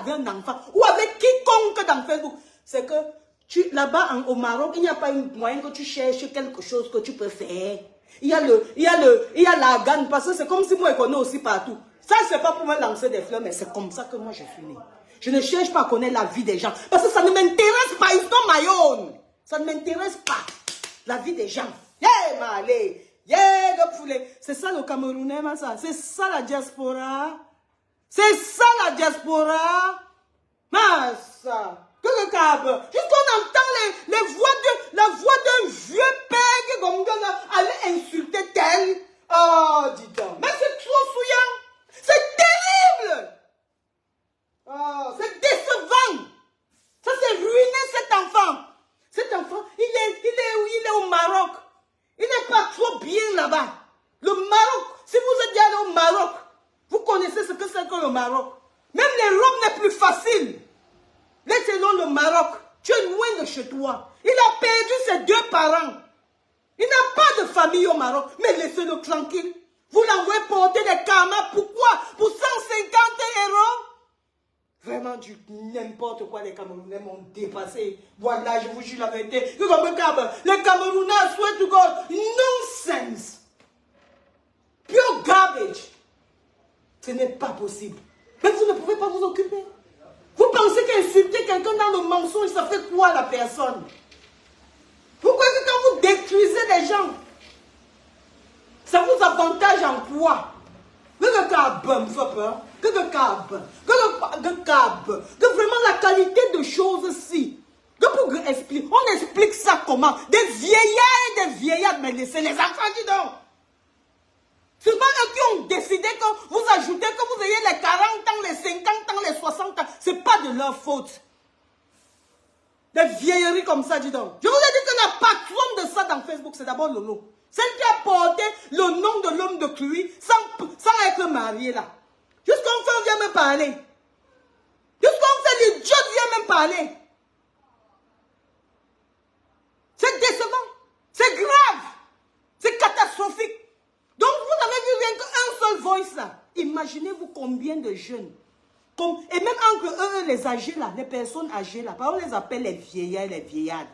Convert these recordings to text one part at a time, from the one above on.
avec un enfant ou avec quiconque dans Facebook, c'est que là-bas au Maroc, il n'y a pas un moyen que tu cherches quelque chose que tu peux faire. Il y a la gagne, parce que c'est comme si moi je connais aussi partout. Ça, c'est pas pour me lancer des fleurs, mais c'est comme ça que moi je suis née. Je ne cherche pas à connaître la vie des gens, parce que ça ne m'intéresse pas, ils sont my own. Ça ne m'intéresse pas, la vie des gens. Yeah, malé. Yeah, c'est ça le Camerounais, ça. C'est ça la diaspora. C'est ça la diaspora. Massa. Que le câble. Jusqu'on entend la voix d'un vieux père qui comme allait insulter tel. Oh, dis donc. Mais c'est trop souillant. C'est terrible. Oh, c'est décevant. Ça c'est ruiné cet enfant. Cet enfant, il est au Maroc. Il n'est pas trop bien là-bas. Le Maroc, si vous êtes allé au Maroc, vous connaissez ce que c'est que le Maroc. Même les robes n'est plus facile. Laissez-le le Maroc. Tu es loin de chez toi. Il a perdu ses deux parents. Il n'a pas de famille au Maroc. Mais laissez-le tranquille. Vous l'envoyez porter des karmas. Pourquoi? Pour 150 €. Vraiment, du n'importe quoi, les Camerounais m'ont dépassé. Voilà, je vous jure la vérité. Les Camerounais, swear to God, nonsense. Pure garbage. Ce n'est pas possible. Mais vous ne pouvez pas vous occuper. Vous pensez qu'insulter quelqu'un dans le mensonge, ça fait quoi la personne? Pourquoi est-ce que quand vous détruisez les gens, ça vous avantage en quoi? Que vraiment la qualité de choses si. On explique ça comment? Des vieillards et des vieillards, mais laissez les enfants, dis donc. C'est pas eux qui ont décidé que vous ajoutez, que vous ayez les 40 ans, les 50 ans, les 60 ans. C'est pas de leur faute. Des vieilleries comme ça, dis donc. Je vous ai dit que la patronne de ça dans Facebook, c'est d'abord Lolo. Celle qui a porté le nom de l'homme de Cluy sans être marié là. Jusqu'on fait, vient me parler. Jusqu'on fait, l'idiot vient me parler. C'est décevant. C'est grave. C'est catastrophique. Donc vous avez vu rien qu'un seul voice là. Imaginez-vous combien de jeunes. Et même entre eux, les âgés là, les personnes âgées là, on les appelle les vieillards et les vieillardes.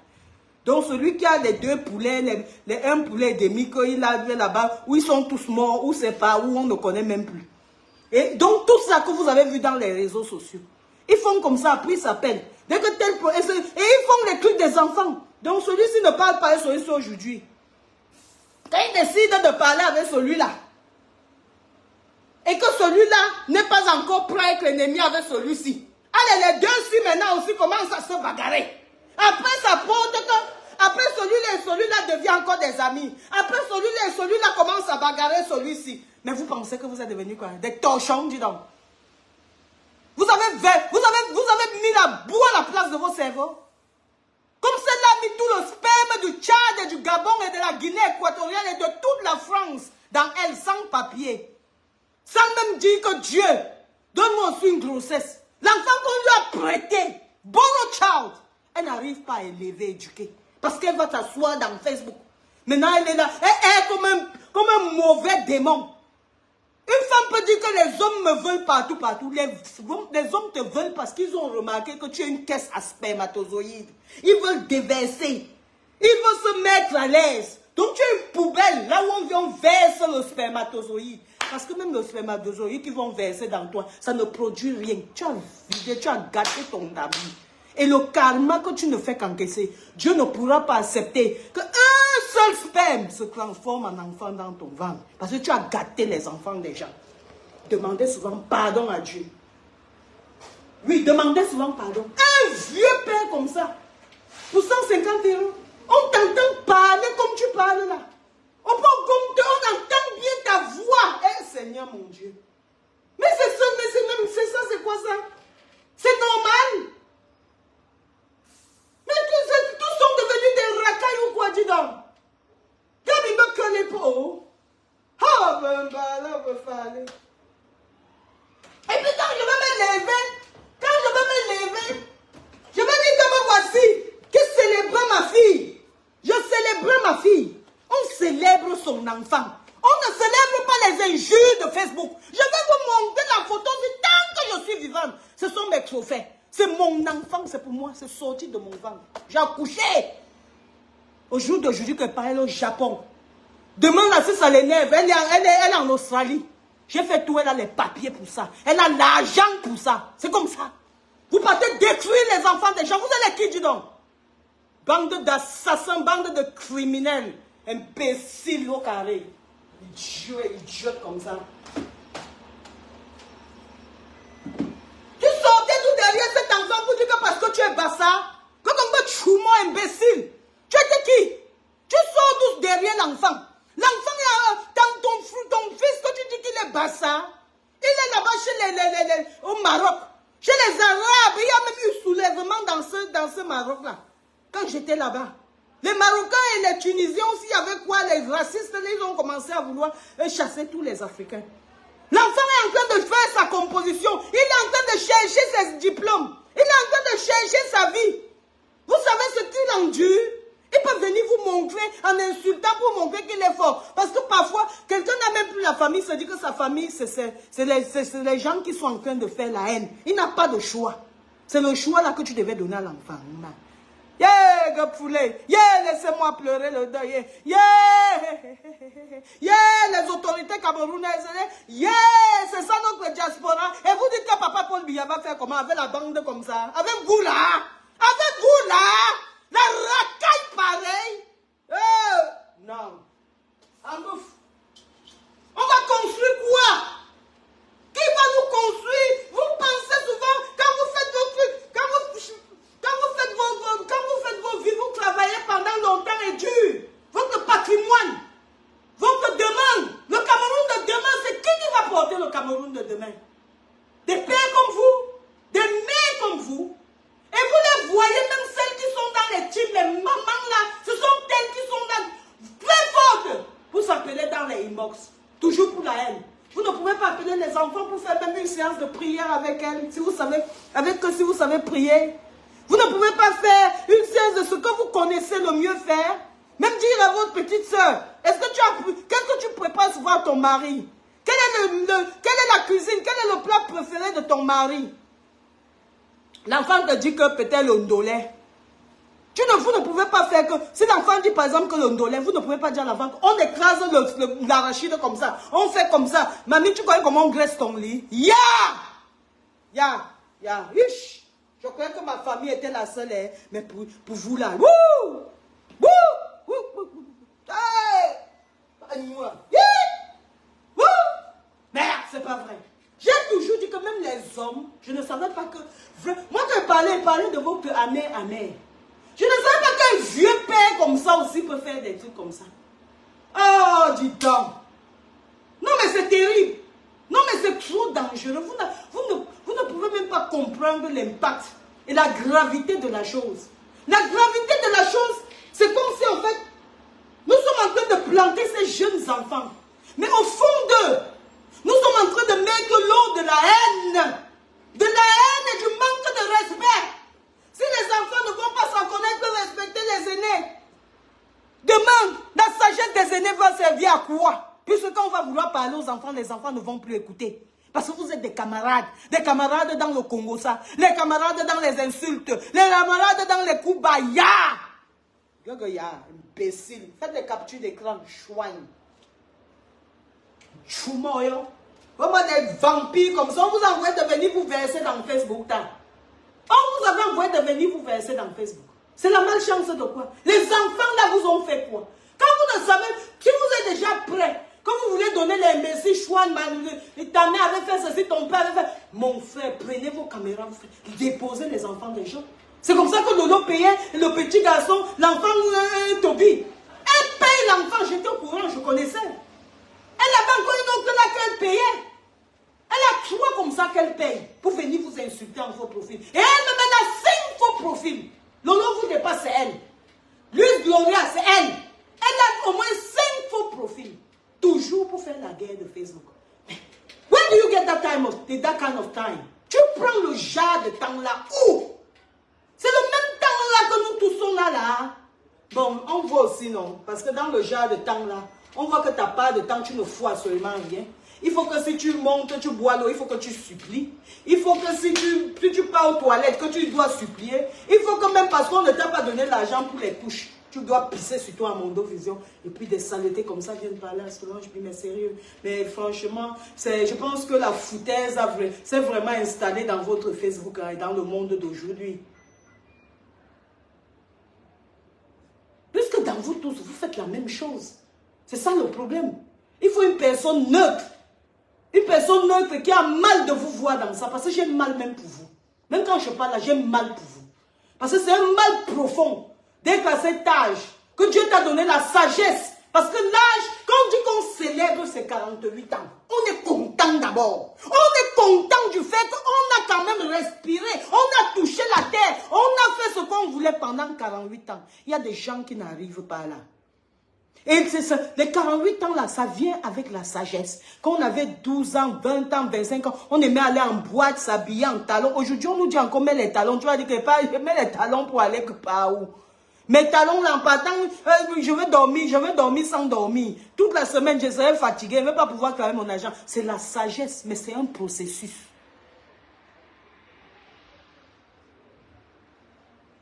Donc celui qui a les deux poulets, un poulet et demi, qu'il a là-bas, où ils sont tous morts, où c'est pas, où on ne connaît même plus. Et donc tout ça que vous avez vu dans les réseaux sociaux, ils font comme ça, après ils s'appellent. Dès que tel et ils font les trucs des enfants. Donc celui-ci ne parle pas avec celui-ci aujourd'hui. Quand ils décident de parler avec celui-là, et que celui-là n'est pas encore prêt à être l'ennemi avec celui-ci. Allez, les deux-ci maintenant aussi commencent à se bagarrer. Après, ça porte que, après celui-là et celui-là deviennent encore des amis. Après celui-là et celui-là commencent à bagarrer celui-ci. Mais vous pensez que vous êtes devenus quoi? Des torchons, dis donc. Vous avez mis la boue à la place de vos cerveaux. Comme celle-là a mis tout le sperme du Tchad et du Gabon et de la Guinée équatoriale et de toute la France dans elle sans papier. Sans même dire que Dieu, donne-moi aussi une grossesse. L'enfant qu'on lui a prêté, borrow child, elle n'arrive pas à élever, éduquer. Parce qu'elle va t'asseoir dans Facebook. Maintenant, elle est là, elle est comme un mauvais démon. Une femme peut dire que les hommes me veulent partout. Les hommes te veulent parce qu'ils ont remarqué que tu es une caisse à spermatozoïdes. Ils veulent déverser. Ils veulent se mettre à l'aise. Donc tu es une poubelle, là où on verse le spermatozoïde. Parce que même le spermatozoïde qu'ils vont verser dans toi, ça ne produit rien. Tu as vidé, tu as gâté ton ami. Et le karma que tu ne fais qu'encaisser, Dieu ne pourra pas accepter qu'un seul sperme se transforme en enfant dans ton ventre. Parce que tu as gâté les enfants des gens. Demandez souvent pardon à Dieu. Oui, demandez souvent pardon. Un vieux père comme ça, pour 150 €, on t'entend parler comme tu parles là. On entend bien ta voix. Eh Seigneur mon Dieu. Mais c'est ça, c'est quoi ça? C'est normal. Mais tous sont devenus des racailles ou quoi, dis donc? Comme il me connaît pas. Ah ben là, on va faire. Et puis quand je vais me lever, je vais dire que me voici, qui célébrait ma fille. Je célébrais ma fille. On célèbre son enfant. On ne célèbre pas les injures de Facebook. Je vais vous montrer la photo. Tant que je suis vivante, ce sont mes trophées. C'est mon enfant, c'est pour moi, c'est sorti de mon ventre. J'ai accouché. Au jour d'aujourd'hui, que parle au Japon. Demain, là, si ça l'énerve, elle est en Australie. J'ai fait tout, elle a les papiers pour ça. Elle a l'argent pour ça. C'est comme ça. Vous partez détruire les enfants des gens. Vous allez qui, dis donc? Bande d'assassins, bande de criminels. Imbéciles au carré. Idiots comme ça. Tu sortais tout derrière cet enfant pour dire que parce que tu es bassa, que comme tu choumo imbécile. Tu étais qui? Tu sors tous derrière l'enfant. L'enfant là, dans ton fils que tu dis qu'il est bassa, il est là-bas au Maroc. Chez les Arabes, il y a même eu soulèvement dans ce Maroc-là. Quand j'étais là-bas. Les Marocains et les Tunisiens aussi, avec quoi les racistes, ils ont commencé à vouloir chasser tous les Africains. L'enfant est en train de faire sa composition. Il est en train de chercher ses diplômes. Il est en train de chercher sa vie. Vous savez ce qu'il endure? Il peut venir vous montrer en insultant pour montrer qu'il est fort. Parce que parfois, quelqu'un n'a même plus la famille, se dit que sa famille, c'est les gens qui sont en train de faire la haine. Il n'a pas de choix. C'est le choix là que tu devais donner à l'enfant. Yeah, Gapfoulé. Yeah, laissez-moi pleurer le deuil. Yeah, yeah, les autorités camerounaises. Yeah, c'est ça notre diaspora. Et vous dites que papa Paul Biya va faire comment avec la bande comme ça? Avec vous là? Avec vous là? La racaille pareille? Non. On va construire quoi? Qui va nous construire? Vous pensez souvent, quand vous faites vos trucs, quand vous faites vos vies, vous travaillez pendant longtemps et dur. Votre patrimoine, votre demande, le Cameroun de demain, c'est qui va porter le Cameroun de demain? Des pères comme vous, des mères comme vous. Et vous les voyez, même celles qui sont dans les teams, les mamans là, ce sont elles qui sont là, très fortes, pour s'appeler dans les inbox. Toujours pour la haine. Vous ne pouvez pas appeler les enfants pour faire même une séance de prière avec elles, si vous savez prier. Vous ne pouvez pas faire une séance de ce que vous connaissez le mieux faire. Même dire à votre petite soeur, qu'est-ce que tu prépares souvent à ton mari? Quelle est la cuisine? Quel est le plat préféré de ton mari? L'enfant te dit que peut-être le ndolé. Vous ne pouvez pas faire que... Si l'enfant dit par exemple que le ndolé, vous ne pouvez pas dire à l'enfant qu'on écrase l'arachide comme ça. On fait comme ça. Mamie, tu connais comment on graisse ton lit? Ya! Je croyais que ma famille était la seule, hein, mais pour vous là. Wouh! Wouh! Wouh! Wouh! Hey! Wouh! Merde, c'est pas vrai. J'ai toujours dit que même les hommes, je ne savais pas que... Moi, quand je parlais de votre amer. Je ne savais pas qu'un vieux père comme ça aussi peut faire des trucs comme ça. Oh, dis donc. Non, mais c'est terrible. Non, mais c'est trop dangereux. Vous ne pouvez même pas comprendre l'impact et la gravité de la chose. La gravité de la chose, c'est comme si en fait, nous sommes en train de planter ces jeunes enfants. Mais au fond d'eux, nous sommes en train de mettre l'eau de la haine. De la haine et du manque de respect. Si les enfants ne vont pas s'en connaître, respecter les aînés. Demain, la sagesse des aînés va servir à quoi? Puisque quand on va vouloir parler aux enfants, les enfants ne vont plus écouter. Parce que vous êtes des camarades dans le Congo, ça. Les camarades dans les insultes, les camarades dans les coups bas. Imbécile. Faites des captures d'écran, chouigne. Choumoyo. Comment des vampires comme ça, on vous envoie de venir vous verser dans Facebook. On vous avait envoyé de venir vous verser dans Facebook. C'est la malchance de quoi? Les enfants là vous ont fait quoi? Quand vous ne savez, si vous êtes déjà prêt, quand vous voulez donner les messieurs, Chouane, ta mère avait fait ceci, ton père avait fait. Mon frère, prenez vos caméras, déposez les enfants des gens. C'est comme ça que Lolo payait le petit garçon, l'enfant Toby. Elle paye l'enfant, j'étais au courant, je connaissais. Elle avait encore une autre là qu'elle payait. Elle a 3 comme ça qu'elle paye pour venir vous insulter en faux profil. Et elle me met à 5 faux profils. Lolo vous dépasse, c'est elle. Luis Gloria, c'est elle. Elle a au moins 5 faux profils. Toujours pour faire la guerre de Facebook. Where do you get that kind of time? Tu prends le genre de temps là où? C'est le même temps là que nous tous sommes là. Bon, on voit aussi non. Parce que dans le genre de temps là, on voit que tu n'as pas de temps, tu ne fous absolument rien. Il faut que si tu montes, tu bois l'eau, il faut que tu supplies. Il faut que si tu pars aux toilettes, que tu dois supplier. Il faut que même parce qu'on ne t'a pas donné l'argent pour les couches, tu dois pisser sur toi à Mondovision. Et puis des saletés comme ça viennent parler à Solange. Mais sérieux. Mais franchement, je pense que la foutaise s'est vraiment installée dans votre Facebook et dans le monde d'aujourd'hui. Puisque dans vous tous, vous faites la même chose. C'est ça le problème. Il faut une personne neutre. Une personne neutre qui a mal de vous voir dans ça. Parce que j'ai mal même pour vous. Même quand je parle là, j'ai mal pour vous. Parce que c'est un mal profond. Dès qu'à cet âge, que Dieu t'a donné la sagesse. Parce que l'âge, quand on dit qu'on célèbre ses 48 ans, on est content d'abord. On est content du fait qu'on a quand même respiré. On a touché la terre. On a fait ce qu'on voulait pendant 48 ans. Il y a des gens qui n'arrivent pas là. Et c'est ça, les 48 ans là, ça vient avec la sagesse. Quand on avait 12 ans, 20 ans, 25 ans, on aimait aller en boîte, s'habiller en talons. Aujourd'hui, on nous dit encore, mets les talons. Tu vas dire que je mets les talons pour aller que par où? Mes talons là, en partant, je vais dormir sans dormir. Toute la semaine, je serai fatigué, je ne vais pas pouvoir travailler mon argent. C'est la sagesse, mais c'est un processus.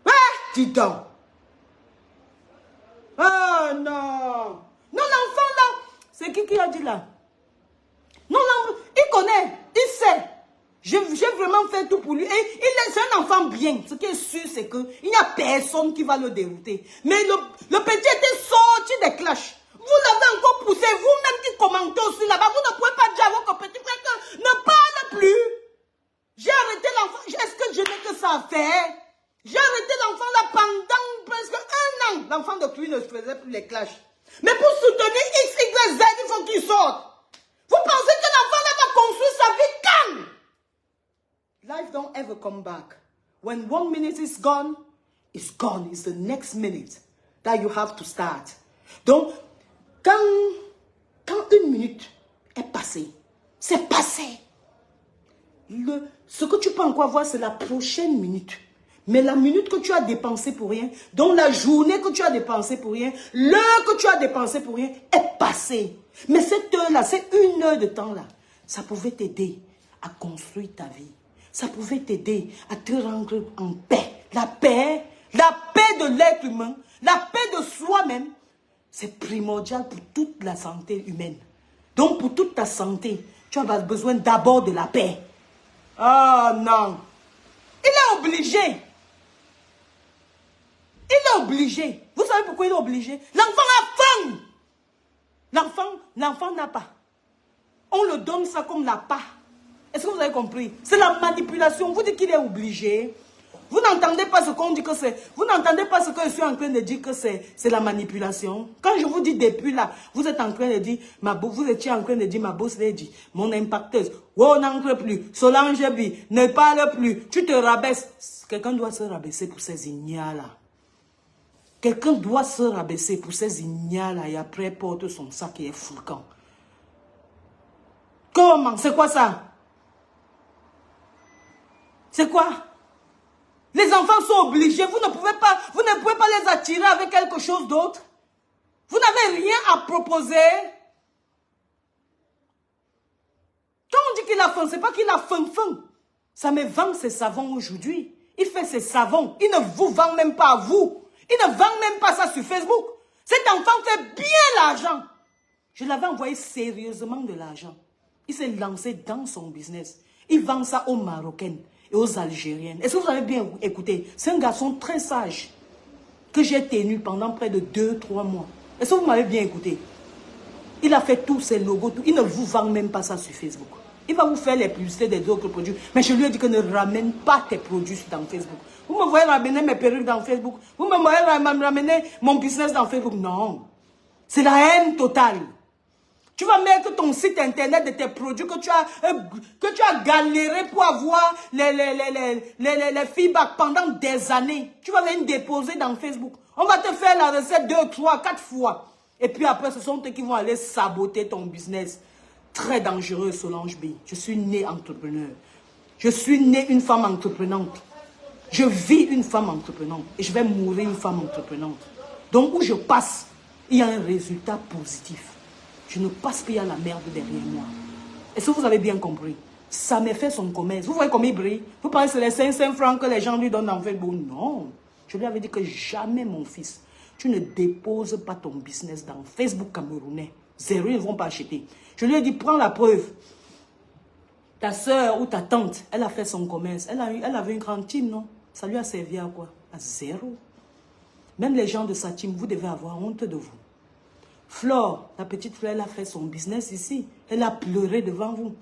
Ah, dis donc. Ah non. Non, l'enfant là, c'est qui a dit là? Non, il connaît, il sait. J'ai vraiment fait tout pour lui. Et c'est un enfant bien. Ce qui est sûr, c'est qu'il n'y a personne qui va le dérouter. Mais le petit était sorti des clashs. Vous l'avez encore poussé, vous-même qui commentez aussi là-bas. Vous ne pouvez pas dire à votre petit frère que ne parle plus. J'ai arrêté l'enfant. Est-ce que je n'ai que ça à faire? J'ai arrêté l'enfant là pendant presque 1 an. L'enfant de pluie ne faisait plus les clashs. Mais pour soutenir X, Y, Z, il faut qu'il sorte. Vous pensez que l'enfant là va construire sa vie calme? Life don't ever come back. When 1 minute is gone, it's gone. It's the next minute that you have to start. Donc, quand 1 minute est passée, c'est passé. Ce que tu peux encore voir, c'est la prochaine minute. Mais la minute que tu as dépensée pour rien, donc la journée que tu as dépensée pour rien, l'heure que tu as dépensée pour rien est passée. Mais cette heure-là, c'est 1 heure de temps-là, ça pouvait t'aider à construire ta vie. Ça pouvait t'aider à te rendre en paix. La paix de l'être humain, la paix de soi-même, c'est primordial pour toute la santé humaine. Donc pour toute ta santé, tu as besoin d'abord de la paix. Ah non. Il est obligé. Il est obligé. Vous savez pourquoi il est obligé? L'enfant a faim. L'enfant n'a pas. On le donne ça comme n'a pas. Est-ce que vous avez compris? C'est la manipulation. Vous dites qu'il est obligé. Vous n'entendez pas ce qu'on dit que c'est. Vous n'entendez pas ce que je suis en train de dire que c'est la manipulation. Quand je vous dis depuis là, vous êtes en train de dire, vous étiez en train de dire, ma boss l'a dit, mon impacteuse, oh, n'entre plus, Solange Bi, ne parle plus, tu te rabaisses. Quelqu'un doit se rabaisser pour ces ignas là. Quelqu'un doit se rabaisser pour ces ignas là et après porte son sac et est fouquant. Comment? C'est quoi ça? C'est quoi? Les enfants sont obligés, vous ne pouvez pas les attirer avec quelque chose d'autre. Vous n'avez rien à proposer. Quand on dit qu'il a faim, c'est pas qu'il a faim. Ça me vend ses savons aujourd'hui. Il fait ses savons. Il ne vous vend même pas à vous. Il ne vend même pas ça sur Facebook. Cet enfant fait bien l'argent. Je l'avais envoyé sérieusement de l'argent. Il s'est lancé dans son business. Il vend ça aux Marocaines et aux Algériennes. Est-ce que vous avez bien écouté? C'est un garçon très sage que j'ai tenu pendant près de 2-3 mois. Est-ce que vous m'avez bien écouté? Il a fait tous ses logos, tout. Il ne vous vend même pas ça sur Facebook. Il va vous faire les publicités des autres produits. Mais je lui ai dit que ne ramène pas tes produits dans Facebook. Vous me voyez ramener mes perruques dans Facebook. Vous me voyez ramener mon business dans Facebook. Non. C'est la haine totale. Tu vas mettre ton site internet de tes produits que tu as galéré pour avoir les feedbacks pendant des années. Tu vas venir déposer dans Facebook. On va te faire la recette 2, 3, 4 fois. Et puis après, ce sont eux qui vont aller saboter ton business. Très dangereux, Solange Bi. Je suis née entrepreneur. Je suis née une femme entreprenante. Je vis une femme entreprenante. Et je vais mourir une femme entreprenante. Donc, où je passe, il y a un résultat positif. Je ne passe pas à la merde derrière moi. Est-ce que vous avez bien compris? Ça me fait son commerce. Vous voyez comme il brille? Vous pensez que c'est les 500 francs que les gens lui donnent dans Facebook? Non. Je lui avais dit que jamais, mon fils, tu ne déposes pas ton business dans Facebook camerounais. Zéro, ils ne vont pas acheter. Je lui ai dit, prends la preuve. Ta soeur ou ta tante, elle a fait son commerce. Elle avait une grande team, non? Ça lui a servi à quoi? À zéro. Même les gens de sa team, vous devez avoir honte de vous. Flore, la petite Flore, elle a fait son business ici. Elle a pleuré devant vous.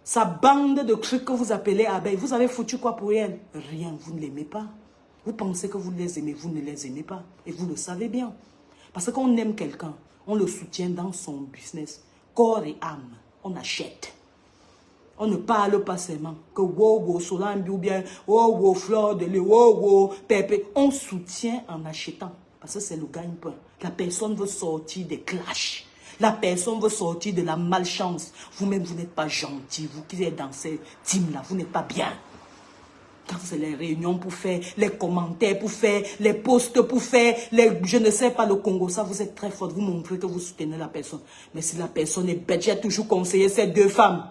Sa bande de trucs que vous appelez abeilles, vous avez foutu quoi pour elle? Rien, vous ne l'aimez pas. Vous pensez que vous les aimez, vous ne les aimez pas. Et vous le savez bien. Parce qu'on aime quelqu'un, on le soutient dans son business. Corps et âme, on achète. On ne parle pas seulement que wow, Solange ou bien wow, Flore de l'eau, wow, Pépé. On soutient en achetant. Parce que c'est le gagne-pain. La personne veut sortir des clashs. La personne veut sortir de la malchance. Vous-même, vous n'êtes pas gentil. Vous qui êtes dans ces teams-là, vous n'êtes pas bien. Quand c'est les réunions pour faire, les commentaires pour faire, les posts pour faire, je ne sais pas, le Congo, ça vous êtes très fort. Vous montrez que vous soutenez la personne. Mais si la personne est bête, j'ai toujours conseillé ces deux femmes.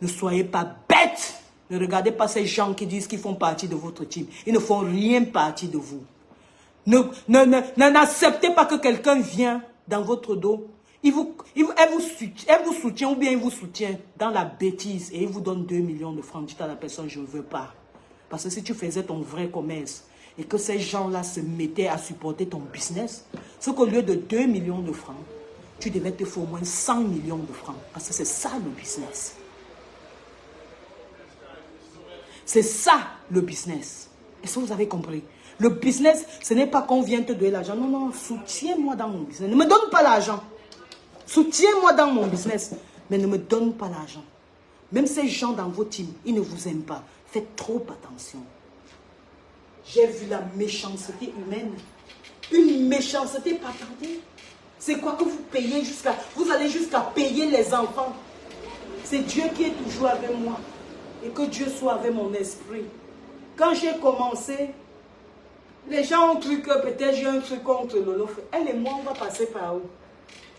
Ne soyez pas bêtes. Ne regardez pas ces gens qui disent qu'ils font partie de votre team. Ils ne font rien partie de vous. N'acceptez pas que quelqu'un vienne dans votre dos. Elle vous soutient ou bien il vous soutient dans la bêtise et il vous donne 2 millions de francs. Dites à la personne, je ne veux pas. Parce que si tu faisais ton vrai commerce et que ces gens-là se mettaient à supporter ton business, c'est qu'au lieu de 2 millions de francs, tu devais te faire au moins 100 millions de francs. Parce que c'est ça le business. C'est ça le business. Est-ce que vous avez compris? Le business, ce n'est pas qu'on vient te donner l'argent. Non, non, soutiens-moi dans mon business. Ne me donne pas l'argent. Soutiens-moi dans mon business. Mais ne me donne pas l'argent. Même ces gens dans vos teams, ils ne vous aiment pas. Faites trop attention. J'ai vu la méchanceté humaine. Une méchanceté patentée. C'est quoi que vous payez jusqu'à... Vous allez jusqu'à payer les enfants. C'est Dieu qui est toujours avec moi. Et que Dieu soit avec mon esprit. Quand j'ai commencé, les gens ont cru que peut-être j'ai un truc contre Lolo. Elle et moi, on va passer par où?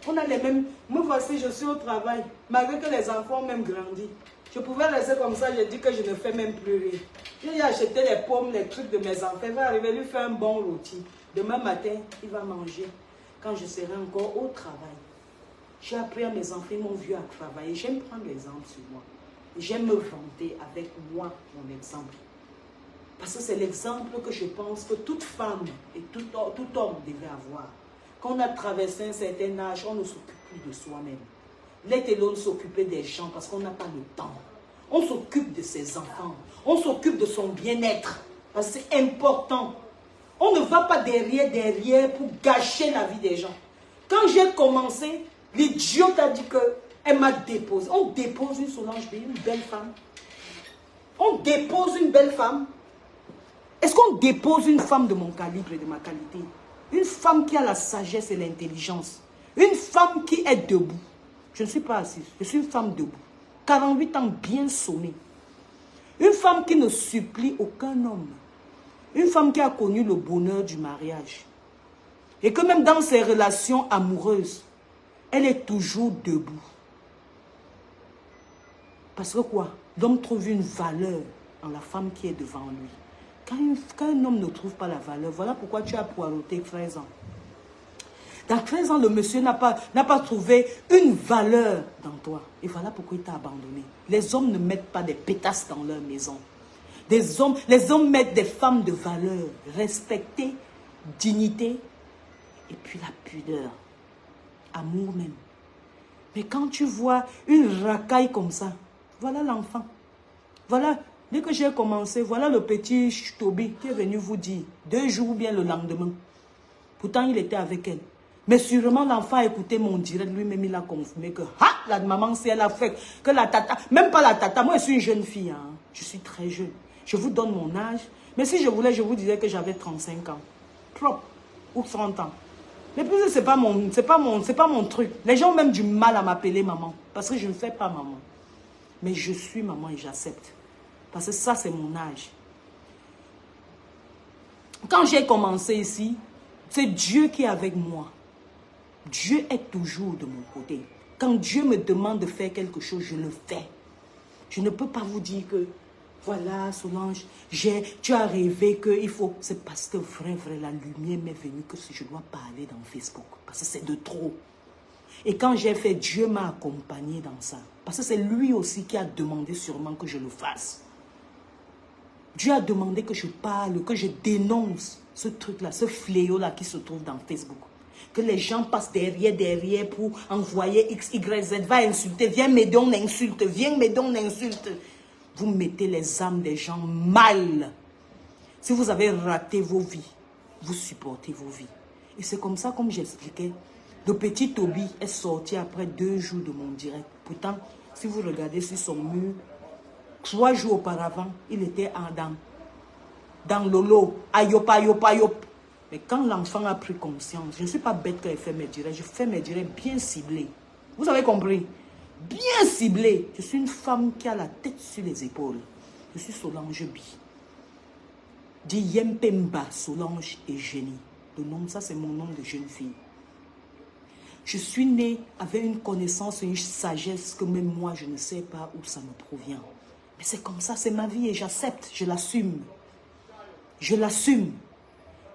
On a les mêmes... Moi, voici, je suis au travail. Malgré que les enfants ont même grandi. Je pouvais rester comme ça, je dis que je ne fais même plus rien. J'ai acheté les pommes, les trucs de mes enfants. Il va arriver lui faire un bon rôti. Demain matin, il va manger. Quand je serai encore au travail. J'ai appris à mes enfants, ils m'ont vu à travailler. J'aime prendre l'exemple sur moi. J'aime me vanter avec moi, mon exemple. Parce que c'est l'exemple que je pense que toute femme et tout homme devait avoir. Quand on a traversé un certain âge, on ne s'occupe plus de soi-même. Let alone s'occuper des gens parce qu'on n'a pas le temps. On s'occupe de ses enfants. On s'occupe de son bien-être. Parce que c'est important. On ne va pas derrière pour gâcher la vie des gens. Quand j'ai commencé, l'idiot a dit que elle m'a déposé. On dépose une Solange Bailly, une belle femme. On dépose une belle femme. Est-ce qu'on dépose une femme de mon calibre et de ma qualité? Une femme qui a la sagesse et l'intelligence. Une femme qui est debout. Je ne suis pas assise. Je suis une femme debout. 48 ans bien sonnée. Une femme qui ne supplie aucun homme. Une femme qui a connu le bonheur du mariage. Et que même dans ses relations amoureuses, elle est toujours debout. Parce que quoi? L'homme trouve une valeur en la femme qui est devant lui. Quand un homme ne trouve pas la valeur, voilà pourquoi tu as poireauté 13 ans. Dans 13 ans, le monsieur n'a pas trouvé une valeur dans toi. Et voilà pourquoi il t'a abandonné. Les hommes ne mettent pas des pétasses dans leur maison. Les hommes mettent des femmes de valeur, respectée, dignité, et puis la pudeur, amour même. Mais quand tu vois une racaille comme ça, voilà l'enfant. Voilà, dès que j'ai commencé, voilà le petit Toby qui est venu vous dire, 2 jours ou bien le lendemain. Pourtant, il était avec elle. Mais sûrement, l'enfant a écouté mon direct, lui-même, il a confirmé que, la maman, si elle a fait, que la tata, même pas la tata, moi, je suis une jeune fille, hein, je suis très jeune. Je vous donne mon âge, mais si je voulais, je vous disais que j'avais 35 ans. Trop, ou 30 ans. Mais puis, c'est pas mon truc. Les gens ont même du mal à m'appeler maman, parce que je ne fais pas maman. Mais je suis maman et j'accepte. Parce que ça, c'est mon âge. Quand j'ai commencé ici, c'est Dieu qui est avec moi. Dieu est toujours de mon côté. Quand Dieu me demande de faire quelque chose, je le fais. Je ne peux pas vous dire que, voilà, Solange, tu as rêvé qu'il faut... C'est parce que vrai, la lumière m'est venue que je dois parler dans Facebook. Parce que c'est de trop. Et quand j'ai fait, Dieu m'a accompagné dans ça. Parce que c'est lui aussi qui a demandé sûrement que je le fasse. Dieu a demandé que je parle, que je dénonce ce truc-là, ce fléau-là qui se trouve dans Facebook. Que les gens passent derrière pour envoyer X, Y, Z, va insulter, viens m'aider, on insulte, viens m'aider, on insulte. Vous mettez les âmes des gens mal. Si vous avez raté vos vies, vous supportez vos vies. Et c'est comme ça, comme j'expliquais, le petit Toby est sorti après 2 jours de mon direct. Pourtant, si vous regardez sur son mur, 3 jours auparavant, il était dans Lolo, ayop, ayop, ayop. Mais quand l'enfant a pris conscience, je ne suis pas bête quand il fait mes directs, je fais mes directs bien ciblés. Vous avez compris? Bien ciblés. Je suis une femme qui a la tête sur les épaules. Je suis Solange Bi. Dit Yempemba, Solange et Génie. Le nom, ça c'est mon nom de jeune fille. Je suis née avec une connaissance, une sagesse que même moi je ne sais pas où ça me provient. Mais c'est comme ça, c'est ma vie et j'accepte, je l'assume. Je l'assume.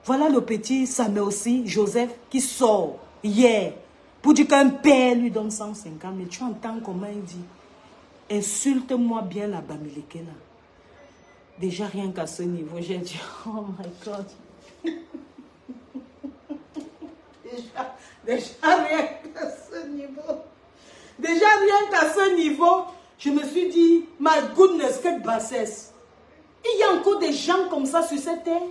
Voilà le petit Samuel aussi, Joseph, qui sort hier pour dire qu'un père lui donne 150 000. Tu entends comment il dit? Insulte-moi bien la Bamileke là. Déjà rien qu'à ce niveau, j'ai dit, oh my God. déjà rien qu'à ce niveau. Déjà rien qu'à ce niveau, je me suis dit, my goodness, quelle bassesse. Il y a encore des gens comme ça sur cette terre.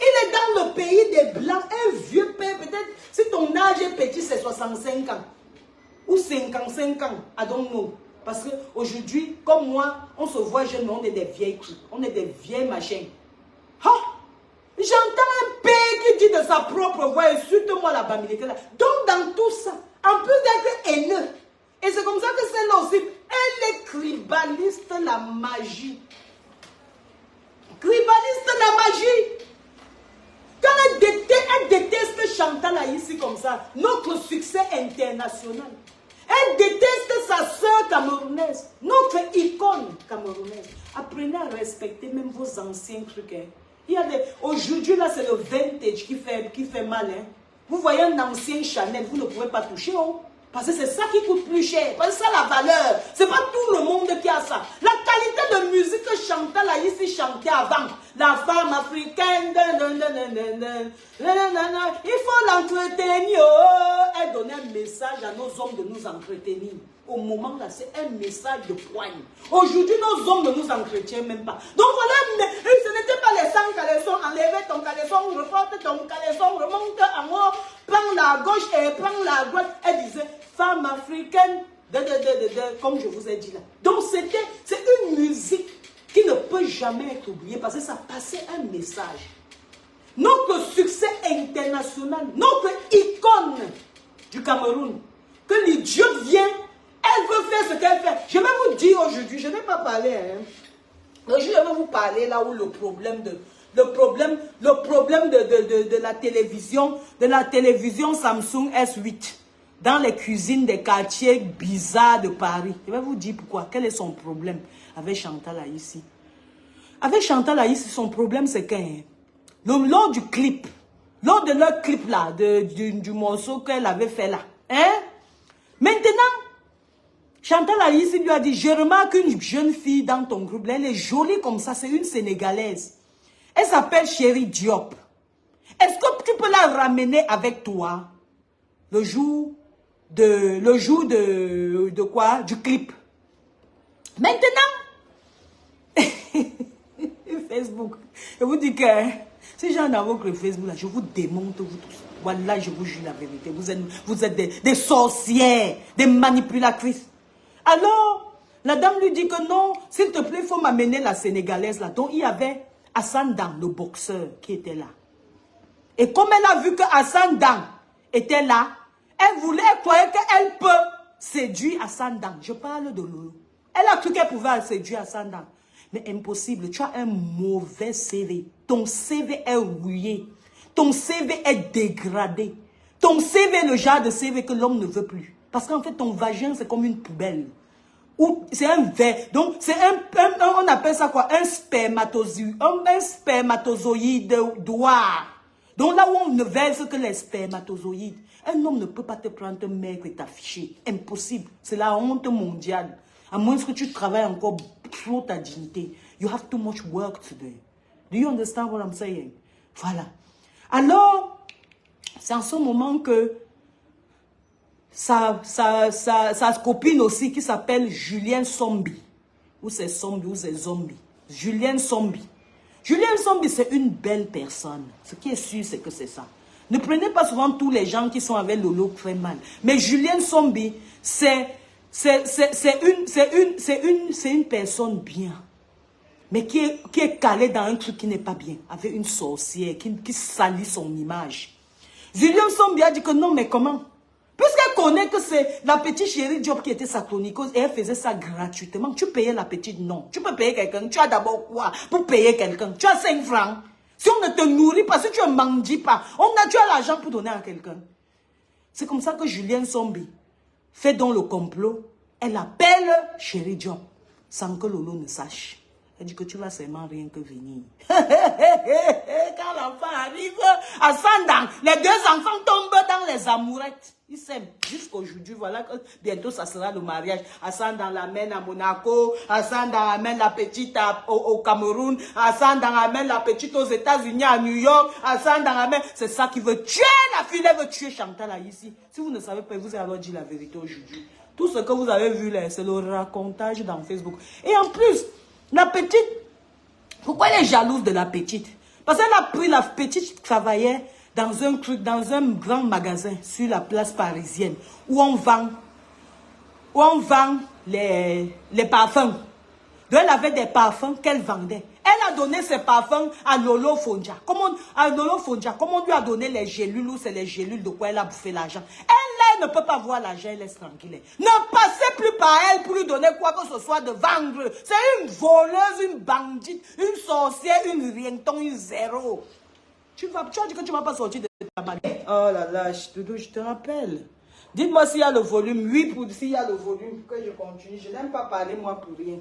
Il est dans le pays des Blancs, un vieux père, peut-être, si ton âge est petit, c'est 65 ans. Ou 55 ans, I don't know. Parce qu'aujourd'hui, comme moi, on se voit jeune, mais on est des vieilles trucs. On est des vieilles machins. Oh, j'entends un père qui dit de sa propre voix, insulte-moi la Bamileke là. Donc dans tout ça, en plus d'être haineux, et c'est comme ça que celle-là aussi, elle est tribaliste la magie. Tribaliste la magie. Quand elle déteste Chantal ici comme ça, notre succès international. Elle déteste sa soeur camerounaise, notre icône camerounaise. Apprenez à respecter même vos anciens trucs. Hein. Il y a des... Aujourd'hui, là, c'est le vintage qui fait mal. Hein. Vous voyez un ancien Chanel, vous ne pouvez pas toucher. Oh. Parce que c'est ça qui coûte plus cher. Parce que c'est ça la valeur. Ce n'est pas tout le monde qui a ça. La qualité de musique que Chantal a ici chanté avant. La femme africaine. Il faut l'entretenir. Elle donnait un message à nos hommes de nous entretenir. Au moment là, c'est un message de poigne. Aujourd'hui, nos hommes ne nous entretiennent même pas. Donc voilà, ce n'était pas les 100 caleçons. Enlevez ton caleçon, reporte ton caleçon, remonte en haut, prends la gauche et prends la droite. Elle disait, femme africaine, comme je vous ai dit là. Donc c'est une musique qui ne peut jamais être oubliée parce que ça passait un message. Notre succès international, notre icône du Cameroun, que l'idiote vient, elle veut faire ce qu'elle fait. Je vais vous dire aujourd'hui, je ne vais pas parler. Hein. Aujourd'hui, je vais vous parler là où le problème de la télévision Samsung S8 dans les cuisines des quartiers bizarres de Paris. Je vais vous dire pourquoi. Quel est son problème avec Chantal Aïssi? Avec Chantal Aïssi, son problème c'est que lors du clip, lors de leur clip là, du morceau qu'elle avait fait là, hein? Maintenant, Chantal Aïssi lui a dit, je remarque une jeune fille dans ton groupe, elle est jolie comme ça, c'est une Sénégalaise. Elle s'appelle Chérie Diop. Est-ce que tu peux la ramener avec toi le jour de quoi? Du clip. Maintenant, Facebook, je vous dis que si j'en ai votre Facebook là, je vous démonte vous tous. Voilà, je vous jure la vérité. Vous êtes des sorcières, des manipulatrices. Alors, la dame lui dit que non, s'il te plaît, il faut m'amener la Sénégalaise là. Donc, il y avait Hassan Dan, le boxeur, qui était là. Et comme elle a vu que Hassan Dan était là, elle croyait qu'elle peut séduire Hassan Dan. Je parle de Lolo. Elle a cru qu'elle pouvait séduire Hassan Dan. Mais impossible, tu as un mauvais CV. Ton CV est rouillé. Ton CV est dégradé. Ton CV est le genre de CV que l'homme ne veut plus. Parce qu'en fait, ton vagin, c'est comme une poubelle. C'est un verre. Donc, c'est on appelle ça quoi? Un spermatozoïde noir. Donc, là où on ne verse que les spermatozoïdes. Un homme ne peut pas te prendre un mec et t'afficher. Impossible. C'est la honte mondiale. À moins que tu travailles encore pour ta dignité. You have too much work to do. Do you understand what I'm saying? Voilà. Alors, c'est en ce moment que sa copine aussi qui s'appelle Julienne Sombi. Ou c'est Sombi ou c'est Zombie. Julienne Sombi. Julienne Sombi, c'est une belle personne. Ce qui est sûr, c'est que c'est ça. Ne prenez pas souvent tous les gens qui sont avec Lolo très mal. Mais Julienne Sombi, c'est une personne bien. Mais qui est calée dans un truc qui n'est pas bien. Avec une sorcière qui salit son image. Julienne Sombi a dit que non, mais comment? Puisqu'elle connaît que c'est la petite chérie Diop qui était sa chroniqueuse et elle faisait ça gratuitement. Tu payais la petite? Non. Tu peux payer quelqu'un. Tu as d'abord quoi pour payer quelqu'un? Tu as 5 francs. Si on ne te nourrit pas, si tu ne mendis pas, tu as l'argent pour donner à quelqu'un. C'est comme ça que Julienne Sombi fait dans le complot. Elle appelle chérie Diop sans que Lolo ne sache. Elle dit que tu vas seulement rien que venir. Quand l'enfant arrive à Sandan, les 2 enfants tombent dans les amourettes. Ils s'aiment jusqu'aujourd'hui. Voilà que bientôt ça sera le mariage. À Sandan l'amène à Monaco. À Sandan amène la petite au Cameroun. À Sandan amène la petite aux États-Unis, à New York. À Sandan amène. C'est ça qui veut tuer la fille. Elle veut tuer Chantal là ici. Si vous ne savez pas, vous allez alors dire la vérité aujourd'hui. Tout ce que vous avez vu là, c'est le racontage dans Facebook. Et en plus, la petite, pourquoi elle est jalouse de la petite? Parce qu'elle a pris la petite qui travaillait dans un grand magasin sur la place parisienne où on vend les parfums. Donc elle avait des parfums qu'elle vendait. Elle a donné ses parfums à Lolo Fonja. Comment on lui a donné les gélules ou c'est les gélules de quoi elle a bouffé l'argent? Elle ne peut pas voir l'argent, elle laisse tranquille. Ne passez plus par elle pour lui donner quoi que ce soit de vendre. C'est une voleuse, une bandite, une sorcière, une rienton, une zéro. Tu as dit que tu ne vas pas sortir de ta balle. Oh là là, je te rappelle. Dites-moi s'il y a le volume. Oui, s'il y a le volume, que je continue. Je n'aime pas parler moi pour rien.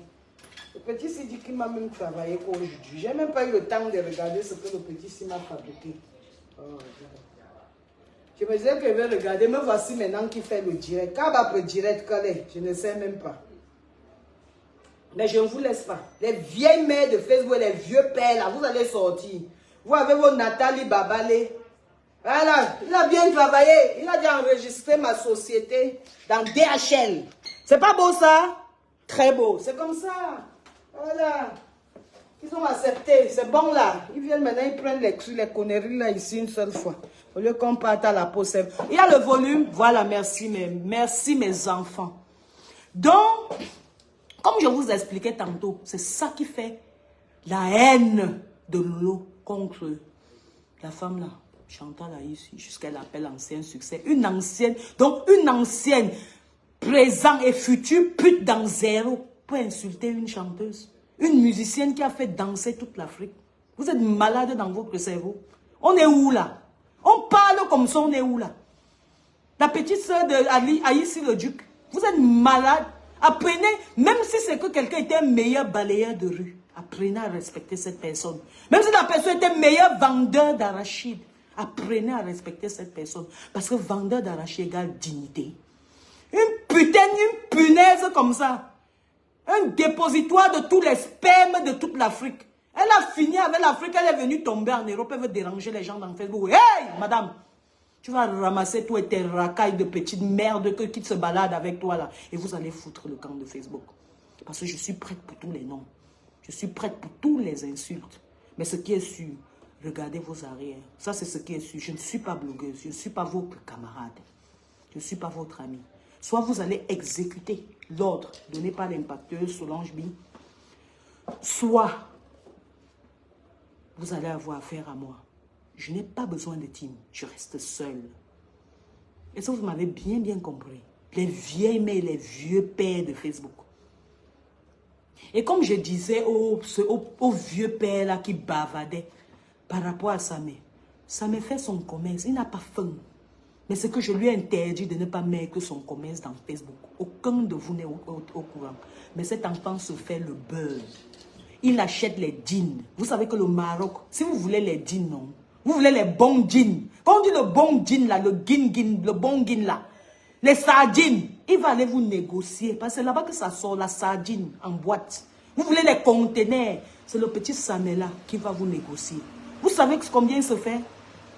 Le petit Sidi qui m'a même travaillé aujourd'hui. Je n'ai même pas eu le temps de regarder ce que le petit Sidi m'a fabriqué. Oh, je me disais que je vais regarder. Me voici maintenant qui fait le direct. Quand va le direct, je ne sais même pas. Mais je ne vous laisse pas. Les vieilles mères de Facebook, les vieux pères, là, vous allez sortir. Vous avez vos Nathalie Babalé. Voilà, il a bien travaillé. Il a déjà enregistré ma société dans DHL. C'est pas beau ça? Très beau. C'est comme ça. Voilà. Ils ont accepté. C'est bon là. Ils viennent maintenant, ils prennent les conneries là ici une seule fois. Au lieu qu'on parte à la pause. Il y a le volume. Voilà, merci mes enfants. Donc, comme je vous expliquais tantôt, c'est ça qui fait la haine de Lolo contre la femme là. Chantal là ici, jusqu'elle appelle ancien succès. Une ancienne, présent et futur, pute dans zéro, pour insulter une chanteuse. Une musicienne qui a fait danser toute l'Afrique. Vous êtes malade dans votre cerveau. On est où là? On parle comme ça, on est où là? La petite soeur de Aïssi le Duc. Vous êtes malade. Apprenez, même si c'est que quelqu'un était un meilleur balayeur de rue, apprenez à respecter cette personne. Même si la personne était meilleur vendeur d'arachide, apprenez à respecter cette personne. Parce que vendeur d'arachide égale dignité. Une punaise comme ça. Un dépositoire de tous les spermes de toute l'Afrique. Elle a fini avec l'Afrique, elle est venue tomber en Europe, elle veut déranger les gens dans Facebook. Hey, madame, tu vas ramasser toi et tes racailles de petites merdes qui se baladent avec toi là. Et vous allez foutre le camp de Facebook. Parce que je suis prête pour tous les noms. Je suis prête pour tous les insultes. Mais ce qui est sûr, regardez vos arrières. Ça, c'est ce qui est sûr. Je ne suis pas blogueuse. Je ne suis pas votre camarade. Je ne suis pas votre ami. Soit vous allez exécuter l'ordre donné par l'impacteuse Solange Bi, soit vous allez avoir affaire à moi. Je n'ai pas besoin de team. Je reste seule. Et ça, vous m'avez bien compris. Les vieilles mères, les vieux pères de Facebook. Et comme je disais au vieux père là qui bavardait par rapport à sa mère fait son commerce. Il n'a pas faim. Mais c'est que je lui ai interdit de ne pas mettre son commerce dans Facebook. Aucun de vous n'est au courant. Mais cet enfant se fait le beurre. Il achète les jeans. Vous savez que le Maroc, si vous voulez les jeans, non? Vous voulez les bons jeans. Quand on dit le bon jean là, le bon jean là, les sardines, il va aller vous négocier. Parce que c'est là-bas que ça sort, la sardine en boîte. Vous voulez les conteneurs. C'est le petit Samela qui va vous négocier. Vous savez combien il se fait?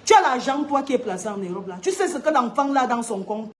Tu as l'argent, toi, qui est placé en Europe là. Tu sais ce que l'enfant là dans son compte.